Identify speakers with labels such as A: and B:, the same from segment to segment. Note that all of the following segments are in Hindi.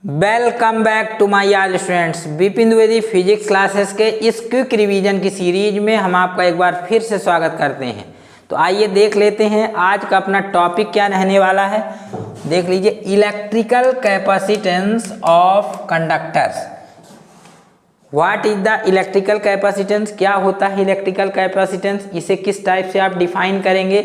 A: Welcome back to my all students. Vipin Dwivedi physics classes के इस क्विक रिवीजन की सीरीज में हम आपका एक बार फिर से स्वागत करते हैं। तो आइए देख लेते हैं आज का अपना टॉपिक क्या रहने वाला है। देख लीजिए, electrical capacitance of conductors. What is the electrical capacitance? क्या होता है इलेक्ट्रिकल कैपेसिटेंस? इसे किस टाइप से आप डिफाइन करेंगे,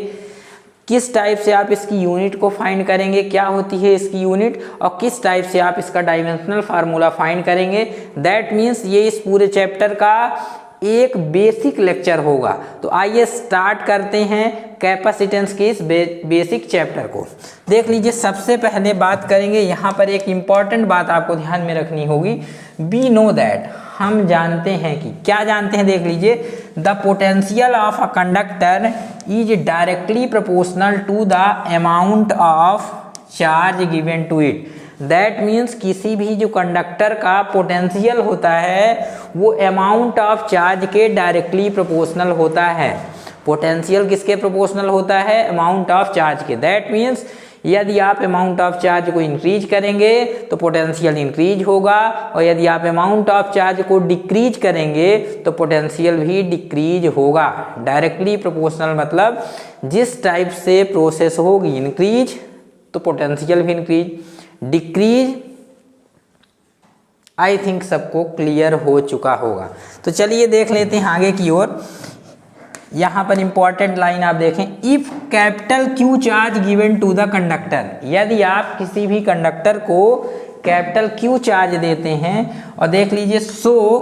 A: किस टाइप से आप इसकी यूनिट को फाइंड करेंगे, क्या होती है इसकी यूनिट, और किस टाइप से आप इसका डायमेंशनल फार्मूला फाइंड करेंगे। दैट मीन्स ये इस पूरे चैप्टर का एक बेसिक लेक्चर होगा। तो आइए स्टार्ट करते हैं कैपेसिटेंस के इस बेसिक चैप्टर को। देख लीजिए, सबसे पहले बात करेंगे, यहाँ पर एक इम्पॉर्टेंट बात आपको ध्यान में रखनी होगी। वी नो दैट, हम जानते हैं कि, क्या जानते हैं, देख लीजिए, the potential of a conductor is directly proportional to the amount of charge given to it. That means किसी भी जो कंडक्टर का पोटेंशियल होता है वो अमाउंट ऑफ चार्ज के डायरेक्टली प्रोपोर्शनल होता है। पोटेंशियल किसके प्रोपोर्शनल होता है? अमाउंट ऑफ चार्ज के। दैट मीन्स यदि आप अमाउंट ऑफ चार्ज को इंक्रीज करेंगे तो पोटेंशियल इंक्रीज होगा, और यदि आप अमाउंट ऑफ चार्ज को डिक्रीज करेंगे तो पोटेंशियल भी डिक्रीज होगा। डायरेक्टली प्रोपोर्शनल मतलब जिस टाइप से प्रोसेस होगी इंक्रीज तो पोटेंशियल भी इंक्रीज, डिक्रीज। आई थिंक सबको क्लियर हो चुका होगा। तो चलिए देख लेते हैं आगे की ओर। यहाँ पर इंपॉर्टेंट लाइन आप देखें, if capital Q charge given to the conductor. यदि आप किसी भी कंडक्टर को कैपिटल क्यू चार्ज देते हैं, और देख लीजिए, so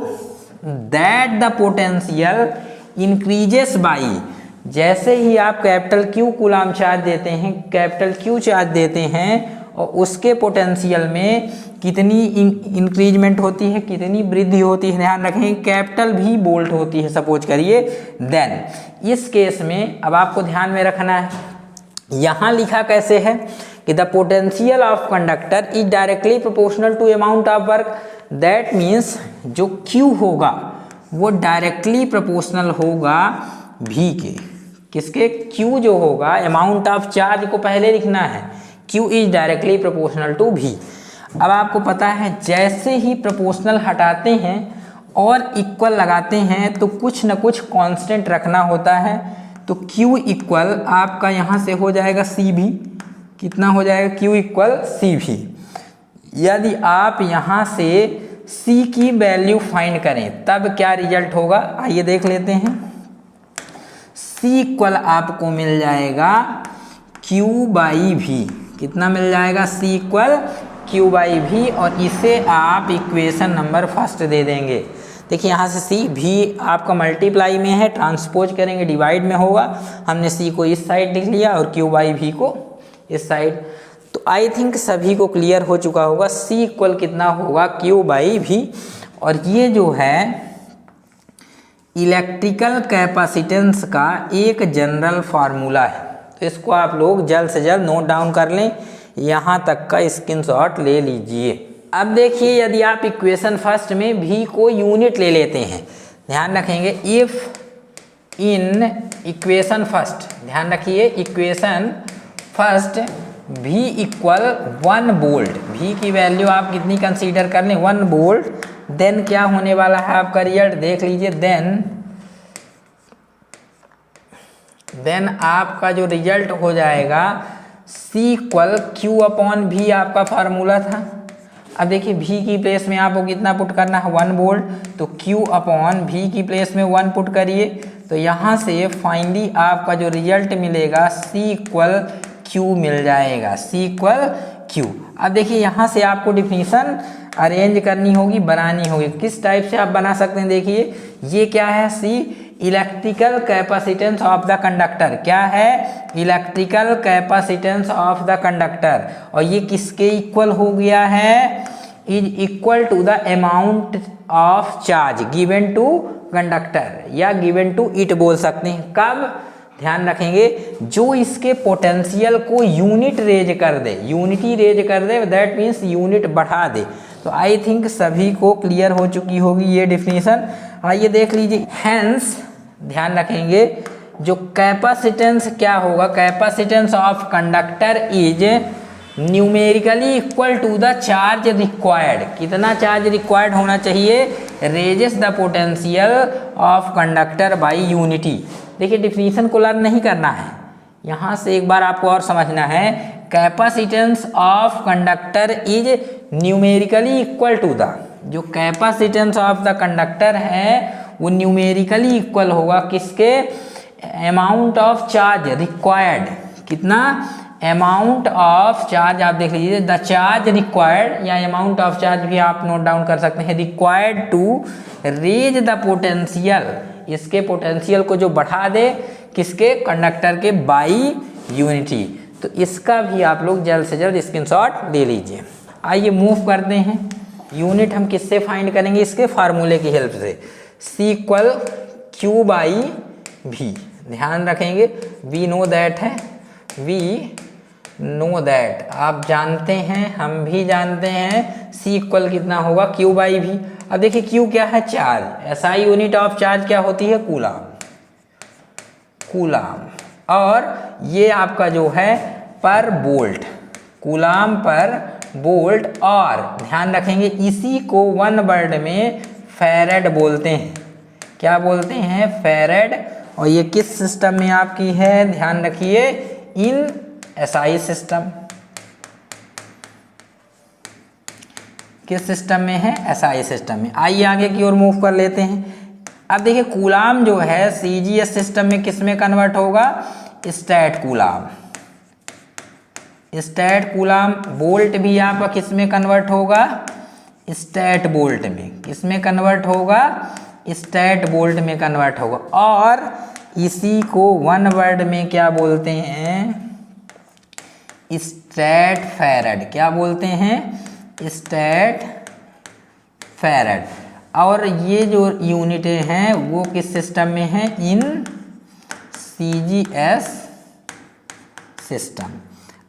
A: that the potential increases by, जैसे ही आप कैपिटल क्यू कूलम चार्ज देते हैं, कैपिटल क्यू चार्ज देते हैं, और उसके पोटेंशियल में कितनी इंक्रीजमेंट होती है, कितनी वृद्धि होती है, ध्यान रखें, कैपिटल भी वोल्ट होती है सपोज करिए। देन इस केस में अब आपको ध्यान में रखना है, यहाँ लिखा कैसे है कि the potential of conductor is directly proportional to amount of work. That means जो Q होगा वो डायरेक्टली प्रोपोर्शनल होगा V के। किसके? Q जो होगा, अमाउंट ऑफ चार्ज को पहले लिखना है, Q is directly proportional to V। अब आपको पता है जैसे ही प्रोपोर्शनल हटाते हैं और इक्वल लगाते हैं तो कुछ न कुछ कांस्टेंट रखना होता है। तो Q इक्वल आपका यहाँ से हो जाएगा CV। कितना हो जाएगा? Q equal CV। यदि आप यहाँ से C की वैल्यू फाइंड करें तब क्या रिजल्ट होगा, आइए देख लेते हैं। C इक्वल आपको मिल जाएगा Q बाई V। कितना मिल जाएगा? C equal Q by V, और इसे आप इक्वेशन नंबर फर्स्ट दे देंगे। देखिए, यहाँ से C V आपका मल्टीप्लाई में है, ट्रांसपोज करेंगे डिवाइड में होगा। हमने C को इस साइड लिख लिया और Q बाई V को इस साइड। तो आई थिंक सभी को क्लियर हो चुका होगा। C इक्वल कितना होगा? Q by V। और ये जो है इलेक्ट्रिकल कैपेसिटेंस का एक जनरल फार्मूला है, तो इसको आप लोग जल्द से जल्द नोट डाउन कर लें, यहाँ तक का स्क्रीनशॉट ले लीजिए। अब देखिए, यदि आप इक्वेशन फर्स्ट में V को यूनिट ले लेते हैं, ध्यान रखेंगे, इफ इन इक्वेशन फर्स्ट, ध्यान रखिए, equation first V equal 1 volt, V की वैल्यू आप कितनी कंसीडर कर लें? 1 वोल्ट। देन क्या होने वाला है आपका रिजल्ट, देख लीजिए। देन आपका जो रिजल्ट हो जाएगा C equal Q upon V, आपका फार्मूला था। अब देखिए, V की प्लेस में आपको कितना पुट करना है? 1 वोल्ट। तो Q अपॉन V की प्लेस में 1 पुट करिए, तो यहाँ से फाइनली आपका जो रिजल्ट मिलेगा C इक्वल Q मिल जाएगा। C equal Q। अब देखिए, यहाँ से आपको डिफिनीशन अरेंज करनी होगी, बनानी होगी। किस टाइप से आप बना सकते हैं? देखिए, ये क्या है? C electrical capacitance of the conductor. क्या है? Electrical capacitance of the conductor. और ये किसके इक्वल हो गया है? Is equal to the amount of charge given to conductor, या गिवन टू इट बोल सकते हैं। कब? ध्यान रखेंगे, जो इसके पोटेंशियल को यूनिट रेज कर दे, यूनिटी रेज कर दे, दैट मीन्स यूनिट बढ़ा दे। तो आई थिंक सभी को क्लियर हो चुकी होगी ये डिफिनीशन। आइए देख लीजिए, हेंस ध्यान रखेंगे, जो कैपेसिटेंस क्या होगा? Capacitance of conductor is numerically equal to the charge required, कितना चार्ज रिक्वायर्ड होना चाहिए, raises the potential of conductor by unity. देखिए डिफिनीशन को लर्न नहीं करना है, यहाँ से एक बार आपको और समझना है। Capacitance of conductor is numerically equal to the, जो कैपेसिटेंस ऑफ द कंडक्टर है वो न्यूमेरिकली इक्वल होगा किसके, अमाउंट ऑफ चार्ज रिक्वायर्ड, कितना, अमाउंट ऑफ चार्ज आप देख लीजिए, द चार्ज रिक्वायर्ड या अमाउंट ऑफ चार्ज भी आप नोट डाउन कर सकते हैं, required to raise the potential, इसके पोटेंशियल को जो बढ़ा दे किसके, कंडक्टर के, बाई यूनिटी। तो इसका भी आप लोग जल्द से जल्द स्क्रीनशॉट ले लीजिए। आइए मूव करते हैं, यूनिट हम किससे फाइंड करेंगे, इसके फार्मूले की हेल्प से, C इक्वल क्यू बाई भी, ध्यान रखेंगे, वी नो दैट है, वी नो दैट, आप जानते हैं, हम भी जानते हैं, C इक्वल कितना होगा, क्यू बाई भी। अब देखिए क्यू क्या है, charge, SI unit of charge क्या होती है, कूलाम, कूलाम, और ये आपका जो है पर बोल्ट, कूलाम पर बोल्ट, और ध्यान रखेंगे इसी को वन वर्ड में फैरेड बोलते हैं, क्या बोलते हैं, फैरेड। और ये किस सिस्टम में आपकी है, ध्यान रखिए, इन SI सिस्टम, किस सिस्टम में है, SI सिस्टम में। आइए आगे की ओर मूव कर लेते हैं। अब देखिए कूलाम जो है CGS सिस्टम में किस में कन्वर्ट होगा, stat coulomb, stat coulomb, volt भी आपका किस में कन्वर्ट होगा, स्टैट बोल्ट में, किस में कन्वर्ट होगा, स्टैट बोल्ट में कन्वर्ट होगा। और इसी को वन वर्ड में क्या बोलते हैं, स्टैट फैरेड, क्या बोलते हैं, स्टैट फैरेड। और ये जो यूनिटें हैं वो किस सिस्टम में हैं, इन CGS सिस्टम।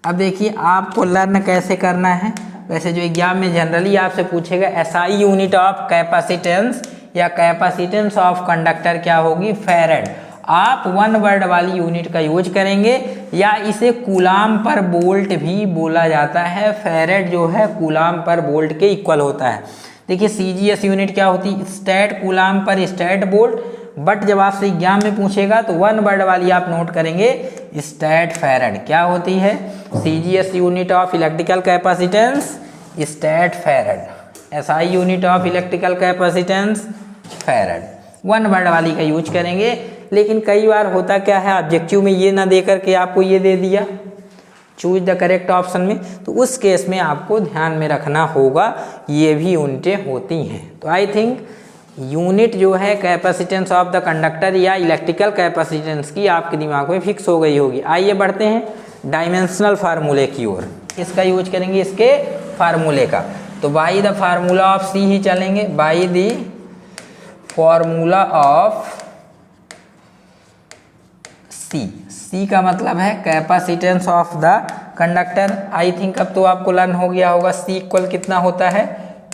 A: अब देखिए आपको लर्न कैसे करना है, वैसे जो एग्जाम में जनरली आपसे पूछेगा SI यूनिट ऑफ कैपेसिटेंस या कैपेसिटेंस ऑफ कंडक्टर क्या होगी, फैरेड। आप वन वर्ड वाली यूनिट का यूज करेंगे, या इसे कूलाम पर बोल्ट भी बोला जाता है, फैरेड जो है कूलाम पर बोल्ट के इक्वल होता है। देखिए CGS यूनिट क्या होती है, स्टैट कूलाम पर स्टैट बोल्ट, बट जब आपसे एग्जाम में पूछेगा तो वन वर्ड वाली आप नोट करेंगे, स्टैट फैरेड। क्या होती है, CGS unit of electrical capacitance, stat farad, SI unit of electrical capacitance, farad, one word वाली का यूज करेंगे। लेकिन कई बार होता क्या है, ऑब्जेक्टिव में ये ना दे करके आपको ये दे दिया, चूज द करेक्ट ऑप्शन में, तो उस केस में आपको ध्यान में रखना होगा, ये भी यूनिटें होती हैं। तो आई थिंक यूनिट जो है कैपेसिटेंस ऑफ द कंडक्टर या इलेक्ट्रिकल कैपेसिटेंस की आपके दिमाग में फिक्स हो गई होगी। आइए बढ़ते हैं डायमेंशनल फार्मूले की ओर, इसका यूज करेंगे, इसके फार्मूले का। तो by the formula of C ही चलेंगे, by the formula of C का मतलब है capacitance of the conductor. I think अब तो आपको लर्न हो गया होगा, C इक्वल कितना होता है,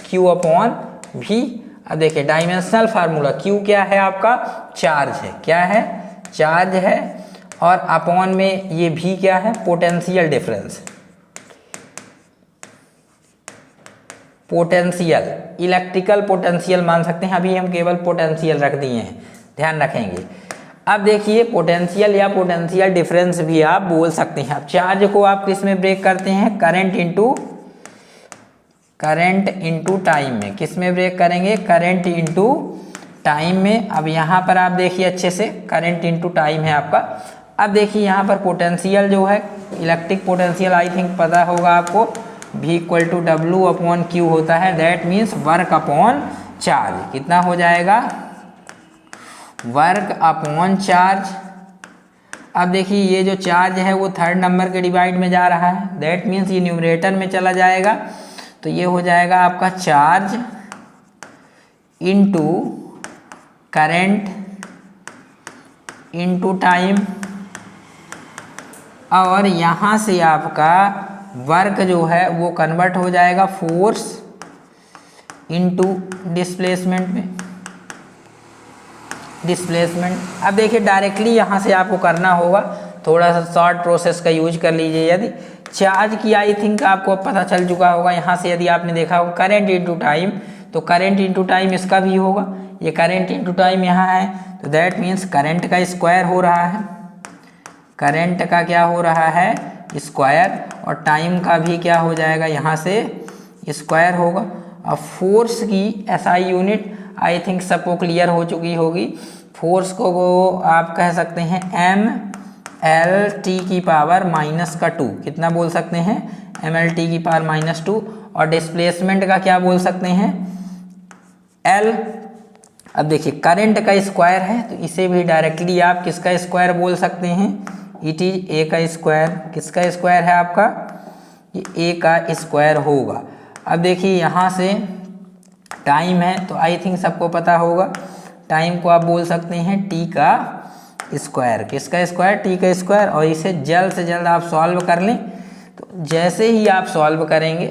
A: Q अपॉन V। अब देखिए डायमेंशनल फार्मूला, Q क्या है आपका, चार्ज है, क्या है, चार्ज है, और अपॉन में ये V क्या है, potential difference, potential, electrical potential मान सकते हैं, अभी हम केवल पोटेंशियल रख दिए हैं, ध्यान रखेंगे। अब देखिए पोटेंशियल या पोटेंशियल डिफरेंस भी आप बोल सकते हैं। अब चार्ज को आप किस में ब्रेक करते हैं, करंट इनटू टाइम में, किस में ब्रेक करेंगे, करंट इनटू टाइम में। अब यहाँ पर आप देखिए अच्छे से, करंट इनटू टाइम है आपका। अब देखिए यहाँ पर पोटेंशियल जो है, इलेक्ट्रिक पोटेंशियल आई थिंक पता होगा आपको, V equal to W upon Q होता है, that means work upon charge. कितना हो जाएगा, वर्क अपॉन चार्ज। अब देखिए ये जो चार्ज है वो थर्ड नंबर के डिवाइड में जा रहा है, दैट मीन्स ये न्यूमरेटर में चला जाएगा, तो ये हो जाएगा आपका charge into current into time, और यहाँ से आपका वर्क जो है वो कन्वर्ट हो जाएगा फोर्स इनटू डिस्प्लेसमेंट में, डिस्प्लेसमेंट। अब देखिए डायरेक्टली यहाँ से आपको करना होगा, थोड़ा सा शॉर्ट प्रोसेस का यूज कर लीजिए। यदि चार्ज की आई थिंक आपको अब पता चल चुका होगा। यहाँ से यदि आपने देखा होगा करंट इनटू टाइम, तो करंट इनटू टाइम इसका भी होगा, ये करंट इनटू टाइम यहाँ है, तो दैट मीन्स करंट का स्क्वायर हो रहा है, करंट का क्या हो रहा है स्क्वायर, और टाइम का भी क्या हो जाएगा यहाँ से स्क्वायर होगा। अब फोर्स की एसआई यूनिट आई थिंक सबको क्लियर हो चुकी होगी। फोर्स को आप कह सकते हैं एम एल टी की पावर माइनस का 2, कितना बोल सकते हैं एम एल टी की पावर माइनस 2, और डिस्प्लेसमेंट का क्या बोल सकते हैं एल। अब देखिए करंट का स्क्वायर है, तो इसे भी डायरेक्टली आप किसका स्क्वायर बोल सकते हैं, इट इज ए का स्क्वायर। किसका स्क्वायर है आपका, ये ए का स्क्वायर होगा। अब देखिए यहाँ से टाइम है, तो आई थिंक सबको पता होगा टाइम को आप बोल सकते हैं टी का स्क्वायर। किसका स्क्वायर, टी का स्क्वायर। और इसे जल्द से जल्द आप सॉल्व कर लें। तो जैसे ही आप सॉल्व करेंगे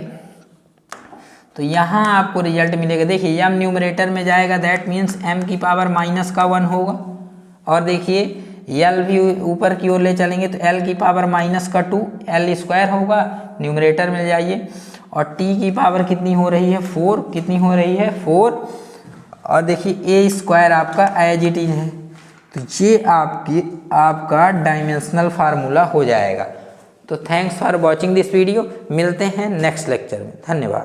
A: तो यहाँ आपको रिजल्ट मिलेगा। देखिए एम न्यूमरेटर में जाएगा, दैट मीन्स एम की पावर माइनस का 1 होगा। और देखिए एल भी ऊपर की ओर ले चलेंगे तो एल की पावर माइनस का 2, एल स्क्वायर होगा, न्यूमरेटर में जाइए। और टी की पावर कितनी हो रही है 4, कितनी हो रही है 4। और देखिए ए स्क्वायर आपका एज इट इज है, तो ये आपका डायमेंशनल फार्मूला हो जाएगा। तो thanks for watching this video, मिलते हैं नेक्स्ट लेक्चर में, धन्यवाद।